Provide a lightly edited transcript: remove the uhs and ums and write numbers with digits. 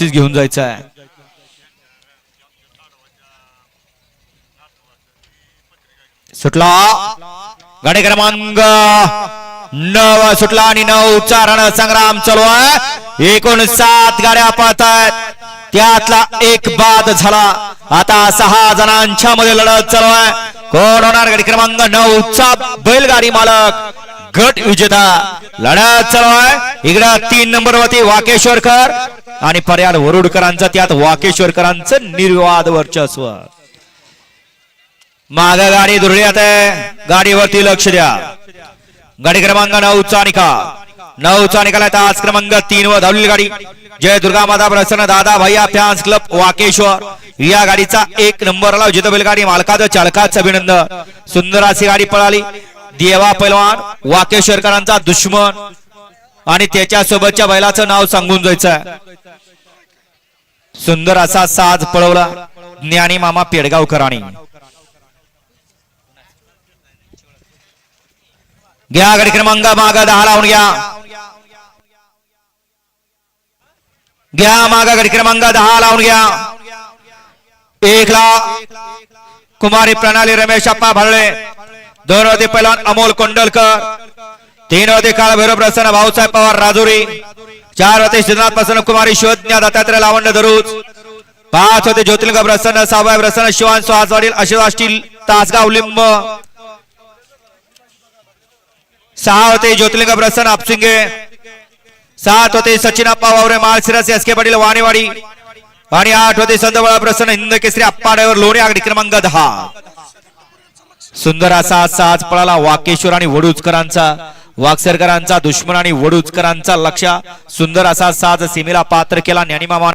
घेऊन जायचं आहे. सुटला गाडी क्रमांक 9 सुटला आणि 9चा रणसंग्राम चालू आहे. एकूण 7 गाड्या पळत आहेत, त्यातला एक बाद झाला. आता 6 जणांच्या मध्ये लढत चालू आहे. कोण होणार गाडी क्रमांक 9चा बैलगाडी मालक गट विजेता. लढत चालू आहे. इकडे 3 नंबर वरती वाकेश्वरकर आणि पर्याड वरुडकरांचं, त्यात वाकेश्वरकरांचं निर्वाद वर्चस्व. माग गाडी दुर्ळ्यात आहे, गाडीवरती लक्ष द्या. गाडी क्रमांक 9चा निकाल आहे. तास क्रमांक 3 वर धावलेली गाडी जय दुर्गा माता प्रसन्न दादा भैया फॅन्स क्लब वाकेश्वर. या गाडीचा 1 नंबरला विजेता बैलगाडी मालकाचं चालकाचं अभिनंदन. सुंदर अशी गाडी पळाली. देवा पैलवान वाकेश्वरकरांचा दुश्मन आणि त्याच्या सोबतच्या बैलाचं नाव सांगून जायचं. सुंदर असा साज पळवला ज्ञानी मामा पेडगावकरांनी. घ्या गाडी क्रमांक माग 10 लावून घ्या माग गाडी क्रमांक 10 लावून घ्या. 1 ला कुमारी प्रणाली रमेश अप्पा भरळे. 2 होते पैलवान अमोल कोंडलकर. 3 होते काळभैरव प्रसन्न भाऊसाहेब पवार राजुरी. 4 होते श्रीनाथ प्रसन्न कुमारी शोधन्या दत्तात्रय लावंड दरुज. 5 होते ज्योतिर्लिंग प्रसन्न सावय प्रसन्न शिवान सुहासवाडील आशीर्वाद स्टील तासगाव लिंब. 6 होते ज्योतिर्लिंग प्रसन्न आपसिंगे. 7 होते सचिन अप्पा वावरे माळशिरस एस के पाटील वाणेवाडी. आणि 8 होते संतबळ प्रसन्न हिंद केसरी अप्पा ड्रायव्हर लोणी. आगडी क्रमांक 10. सुंदर असा साज पळाला वाकेश्वर आणि वडूजकरांचा. वाकसरकरांचा दुश्मन आणि वडूजकरांचा लक्ष. सुंदर असा साज सीमेला पात्र केला ज्ञानीमामा.